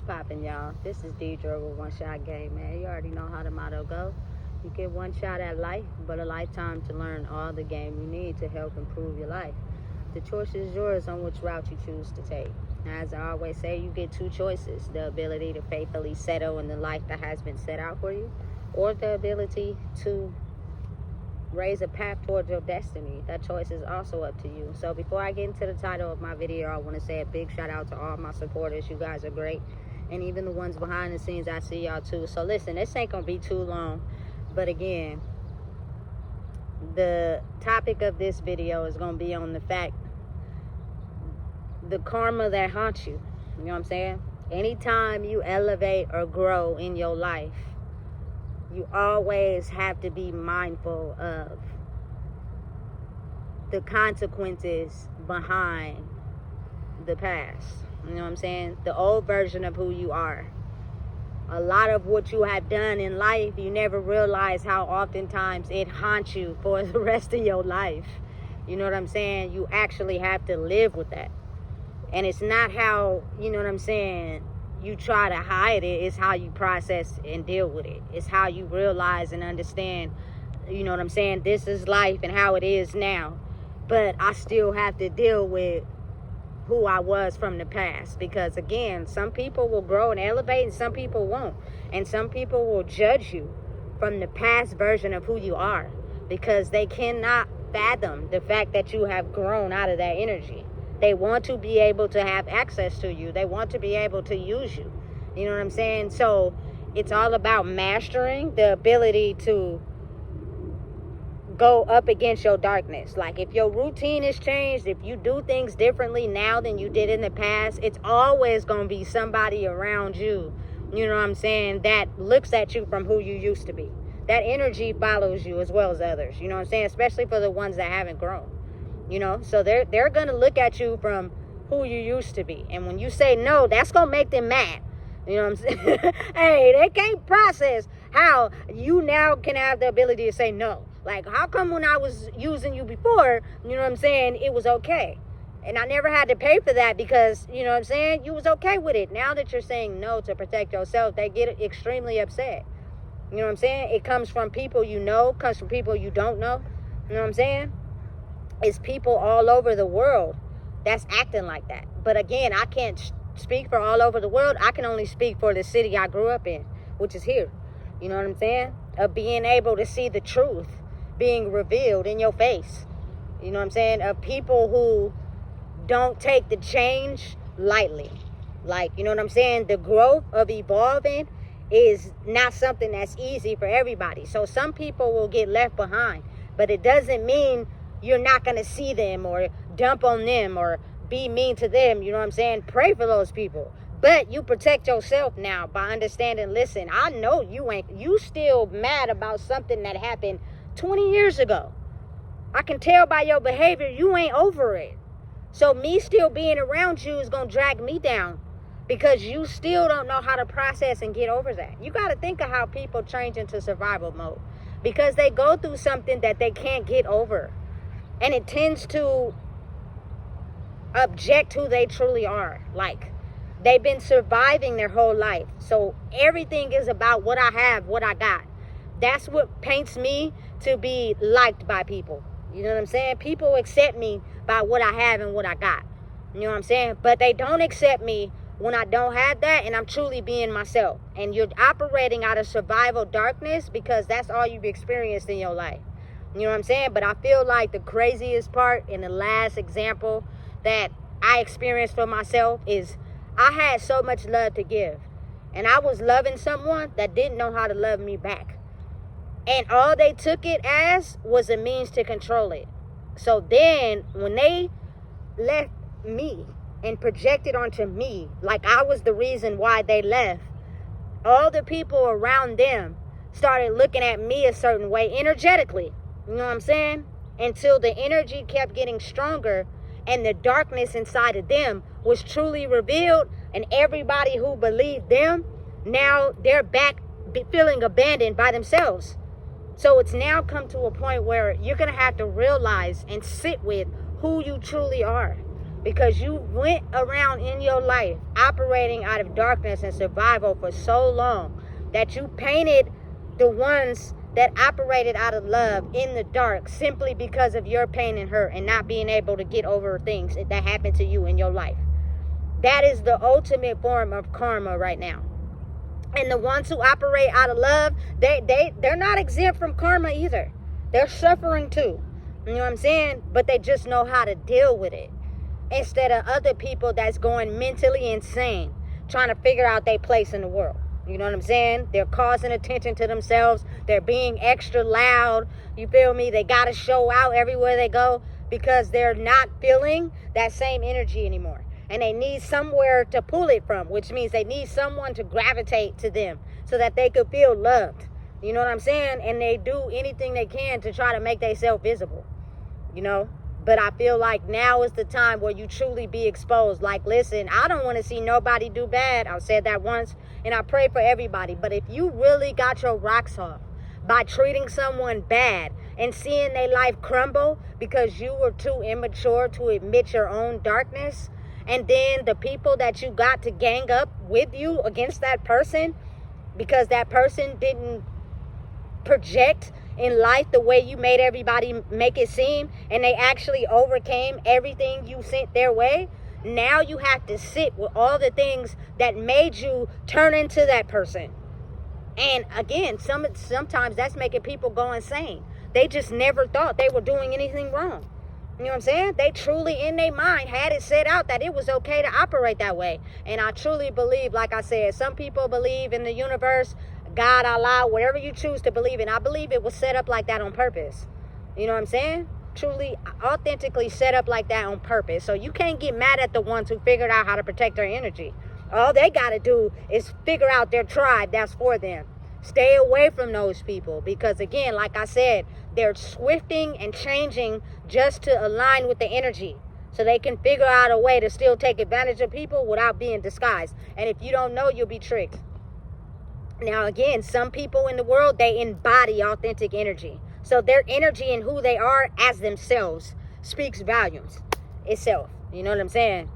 poppin', y'all? This is Deidre with One Shot Game, man. You already know how the motto go. You get one shot at life, but a lifetime to learn all the game you need to help improve your life. The choice is yours on which route you choose to take. As I always say, you get two choices: the ability to faithfully settle in the life that has been set out for you, or the ability to raise a path towards your destiny. That choice is also up to you. So before I get into the title of my video, I want to say a big shout out to all my supporters. You guys are great, and even the ones behind the scenes, I see y'all too. So listen, this ain't gonna be too long, but again, the topic of this video is gonna be on the fact, the karma that haunts you. You know what I'm saying? Anytime you elevate or grow in your life, you always have to be mindful of the consequences behind the past. You know what I'm saying? The old version of who you are. A lot of what you have done in life, you never realize how oftentimes it haunts you for the rest of your life. You know what I'm saying? You actually have to live with that. And it's not how, you know what I'm saying, you try to hide it. It's how you process and deal with it. It's how you realize and understand, you know what I'm saying, this is life and how it is now. But I still have to deal with who I was from the past. Because again, some people will grow and elevate and some people won't. And some people will judge you from the past version of who you are, because they cannot fathom the fact that you have grown out of that energy. They want to be able to have access to you. They want to be able to use you. You know what I'm saying? So it's all about mastering the ability to go up against your darkness. Like if your routine is changed, if you do things differently now than you did in the past, it's always going to be somebody around you, you know what I'm saying, that looks at you from who you used to be. That energy follows you as well as others, you know what I'm saying, especially for the ones that haven't grown. You know, so they're going to look at you from who you used to be. And when you say no, that's going to make them mad. You know what I'm saying? Hey, they can't process how you now can have the ability to say no. Like, how come when I was using you before, you know what I'm saying, it was okay? And I never had to pay for that because, you know what I'm saying, you was okay with it. Now that you're saying no to protect yourself, they get extremely upset. You know what I'm saying? It comes from people you know, comes from people you don't know. You know what I'm saying? It's people all over the world that's acting like that. But again, I can't speak for all over the world. I can only speak for the city I grew up in, which is here. You know what I'm saying? Of being able to see the truth being revealed in your face. You know what I'm saying? Of people who don't take the change lightly. Like, you know what I'm saying? The growth of evolving is not something that's easy for everybody. So some people will get left behind. But it doesn't mean you're not going to see them or dump on them or be mean to them. You know what I'm saying? Pray for those people. But you protect yourself now by understanding, listen, I know you still mad about something that happened 20 years ago. I can tell by your behavior, you ain't over it. So me still being around you is going to drag me down because you still don't know how to process and get over that. You got to think of how people change into survival mode because they go through something that they can't get over. And it tends to object who they truly are. Like, they've been surviving their whole life. So everything is about what I have, what I got. That's what paints me to be liked by people. You know what I'm saying? People accept me by what I have and what I got. You know what I'm saying? But they don't accept me when I don't have that and I'm truly being myself. And you're operating out of survival darkness because that's all you've experienced in your life. You know what I'm saying? But I feel like the craziest part in the last example that I experienced for myself is I had so much love to give. And I was loving someone that didn't know how to love me back. And all they took it as was a means to control it. So then when they left me and projected onto me, like I was the reason why they left, all the people around them started looking at me a certain way energetically. You know what I'm saying? Until the energy kept getting stronger and the darkness inside of them was truly revealed, and everybody who believed them, now they're back feeling abandoned by themselves. So it's now come to a point where you're going to have to realize and sit with who you truly are. Because you went around in your life operating out of darkness and survival for so long that you painted the ones that operated out of love in the dark simply because of your pain and hurt and not being able to get over things that happened to you in your life. That is the ultimate form of karma right now. And the ones who operate out of love, they're not exempt from karma either. They're suffering too. You know what I'm saying? But they just know how to deal with it. Instead of other people that's going mentally insane, trying to figure out their place in the world. You know what I'm saying? They're causing attention to themselves. They're being extra loud. You feel me? They got to show out everywhere they go because they're not feeling that same energy anymore. And they need somewhere to pull it from, which means they need someone to gravitate to them so that they could feel loved. You know what I'm saying? And they do anything they can to try to make themselves visible, you know? But I feel like now is the time where you truly be exposed. Like, listen, I don't want to see nobody do bad. I've said that once, and I pray for everybody. But if you really got your rocks off by treating someone bad and seeing their life crumble because you were too immature to admit your own darkness, and then the people that you got to gang up with you against that person because that person didn't project in life the way you made everybody make it seem, and they actually overcame everything you sent their way, now you have to sit with all the things that made you turn into that person. And again, sometimes that's making people go insane. They just never thought they were doing anything wrong. You know what I'm saying? They truly, in their mind, had it set out that it was okay to operate that way. And I truly believe, like I said, some people believe in the universe, God, Allah, whatever you choose to believe in. I believe it was set up like that on purpose. You know what I'm saying? Truly, authentically set up like that on purpose. So you can't get mad at the ones who figured out how to protect their energy. All they got to do is figure out their tribe that's for them. Stay away from those people because, again, like I said, they're swifting and changing just to align with the energy so they can figure out a way to still take advantage of people without being disguised. And if you don't know, you'll be tricked. Now, again, some people in the world, they embody authentic energy. So their energy and who they are as themselves speaks volumes itself. You know what I'm saying?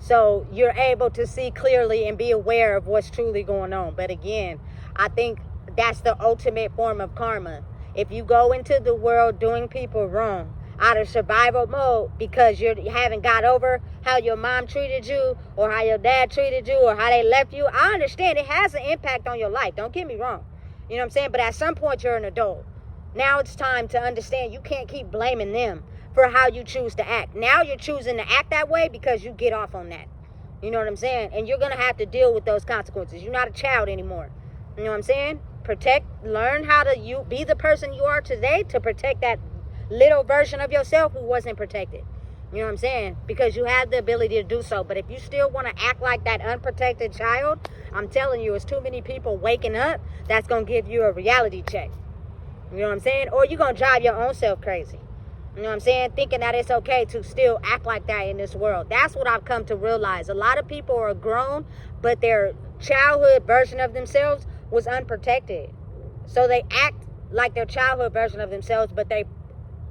So you're able to see clearly and be aware of what's truly going on. But again, I think that's the ultimate form of karma. If you go into the world doing people wrong out of survival mode because you haven't got over how your mom treated you or how your dad treated you or how they left you, I understand it has an impact on your life. Don't get me wrong. You know what I'm saying? But at some point, you're an adult. Now it's time to understand you can't keep blaming them for how you choose to act. Now you're choosing to act that way because you get off on that. You know what I'm saying? And you're going to have to deal with those consequences. You're not a child anymore. You know what I'm saying? Learn how to be the person you are today to protect that little version of yourself who wasn't protected. You know what I'm saying? Because you have the ability to do so. But if you still want to act like that unprotected child, I'm telling you, it's too many people waking up that's going to give you a reality check. You know what I'm saying? Or you're going to drive your own self crazy. You know what I'm saying? Thinking that it's okay to still act like that in this world. That's what I've come to realize. A lot of people are grown, but their childhood version of themselves was unprotected. So they act like their childhood version of themselves, but they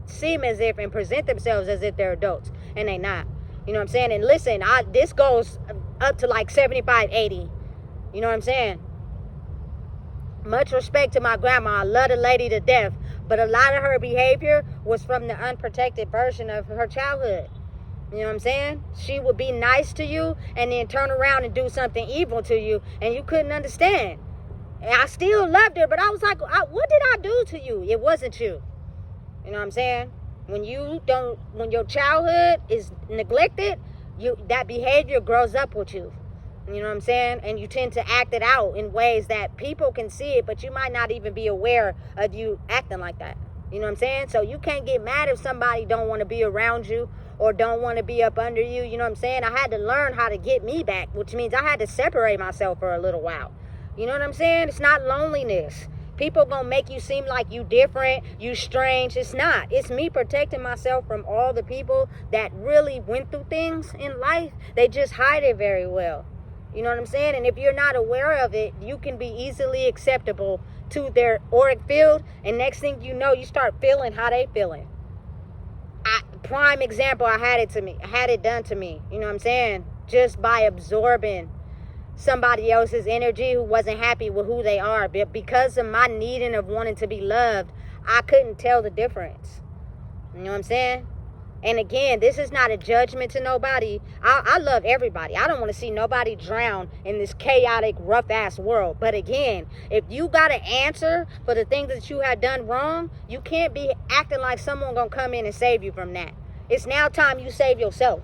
seem as if and present themselves as if they're adults, and they not. You know what I'm saying? And listen, this goes up to like 75, 80. You know what I'm saying? Much respect to my grandma. I love the lady to death, but a lot of her behavior was from the unprotected version of her childhood. You know what I'm saying? She would be nice to you and then turn around and do something evil to you, and you couldn't understand. And I still loved her, but I was like, what did I do to you? It wasn't you. You know what I'm saying? When your childhood is neglected, that behavior grows up with you. You know what I'm saying? And you tend to act it out in ways that people can see it, but you might not even be aware of you acting like that. You know what I'm saying? So you can't get mad if somebody don't want to be around you or don't want to be up under you. You know what I'm saying? I had to learn how to get me back, which means I had to separate myself for a little while. You know what I'm saying? It's not loneliness. People gonna make you seem like you different, you strange. It's not. It's me protecting myself from all the people that really went through things in life. They just hide it very well. You know what I'm saying? And if you're not aware of it, you can be easily acceptable to their auric field. And next thing you know, you start feeling how they feeling. prime example, I had it done to me. You know what I'm saying? Just by absorbing somebody else's energy who wasn't happy with who they are. But because of my needing of wanting to be loved, I couldn't tell the difference. You know what I'm saying? And again, this is not a judgment to nobody. I love everybody. I don't want to see nobody drown in this chaotic, rough-ass world. But again, if you got an answer for the things that you had done wrong, you can't be acting like someone going to come in and save you from that. It's now time you save yourself.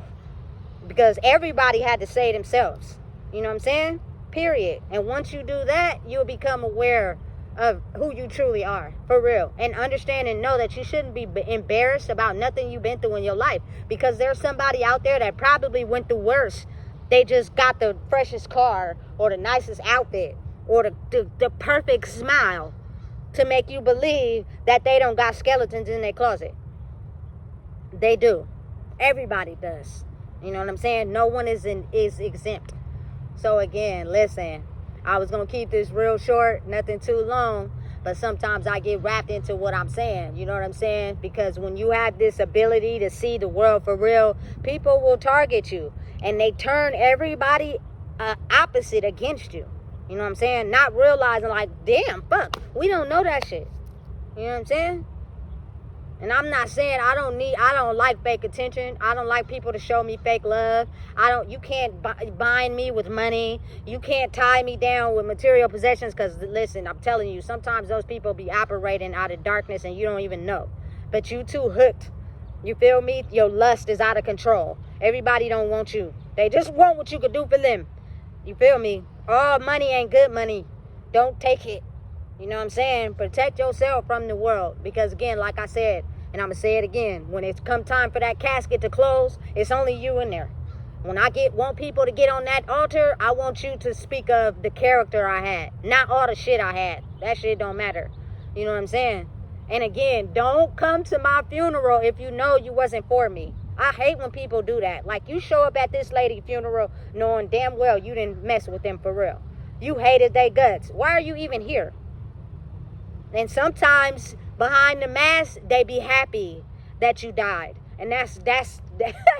Because everybody had to save themselves. You know what I'm saying? Period. And once you do that, you'll become aware of who you truly are, for real, and understand and know that you shouldn't be embarrassed about nothing you've been through in your life, because there's somebody out there that probably went through worse. They just got the freshest car or the nicest outfit or the perfect smile to make you believe that they don't got skeletons in their closet. They do. Everybody does. You know what I'm saying? No one is exempt. So again, listen, I was going to keep this real short, nothing too long, but sometimes I get wrapped into what I'm saying. You know what I'm saying? Because when you have this ability to see the world for real, people will target you. And they turn everybody opposite against you. You know what I'm saying? Not realizing like, damn, fuck, we don't know that shit. You know what I'm saying? And I'm not saying I don't like fake attention. I don't like people to show me fake love. You can't bind me with money. You can't tie me down with material possessions, because listen, I'm telling you, sometimes those people be operating out of darkness and you don't even know. But you too hooked. You feel me? Your lust is out of control. Everybody don't want you. They just want what you could do for them. You feel me? All money ain't good money. Don't take it. You know what I'm saying? Protect yourself from the world. Because again, like I said, and I'm going to say it again, when it's come time for that casket to close, it's only you in there. When I want people to get on that altar, I want you to speak of the character I had. Not all the shit I had. That shit don't matter. You know what I'm saying? And again, don't come to my funeral if you know you wasn't for me. I hate when people do that. Like, you show up at this lady's funeral knowing damn well you didn't mess with them for real. You hated their guts. Why are you even here? And sometimes behind the mask, they be happy that you died. And that's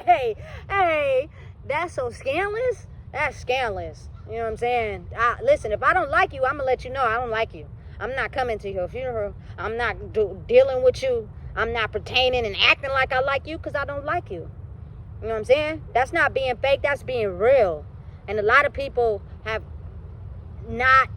hey, that's so scandalous. That's scandalous. You know what I'm saying? Listen, if I don't like you, I'm going to let you know I don't like you. I'm not coming to your funeral. I'm not dealing with you. I'm not pertaining and acting like I like you, because I don't like you. You know what I'm saying? That's not being fake. That's being real. And a lot of people have not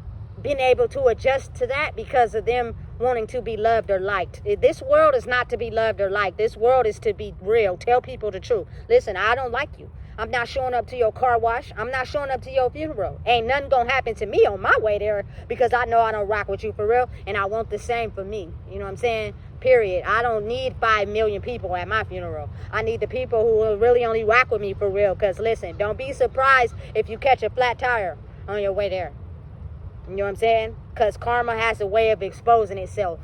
been able to adjust to that because of them wanting to be loved or liked. This world is not to be loved or liked. This world is to be real. Tell people the truth. Listen, I don't like you. I'm not showing up to your car wash. I'm not showing up to your funeral. Ain't nothing gonna happen to me on my way there, because I know I don't rock with you for real, and I want the same for me. You know what I'm saying? Period. I don't need 5 million people at my funeral. I need the people who will really only rock with me for real. Because listen, don't be surprised if you catch a flat tire on your way there. You know what I'm saying? Because karma has a way of exposing itself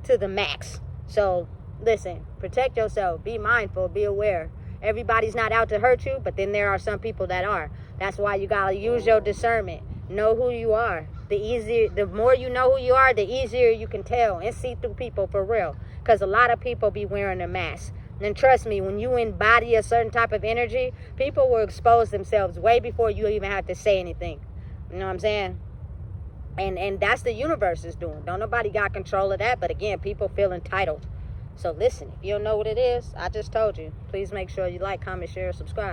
to the max. So listen, protect yourself. Be mindful. Be aware. Everybody's not out to hurt you, but then there are some people that are. That's why you got to use your discernment. Know who you are. The more you know who you are, the easier you can tell and see through people for real. Because a lot of people be wearing a mask. And trust me, when you embody a certain type of energy, people will expose themselves way before you even have to say anything. You know what I'm saying? And that's the universe is doing. Don't nobody got control of that. But again, people feel entitled. So listen, if you don't know what it is, I just told you. Please make sure you like, comment, share, subscribe.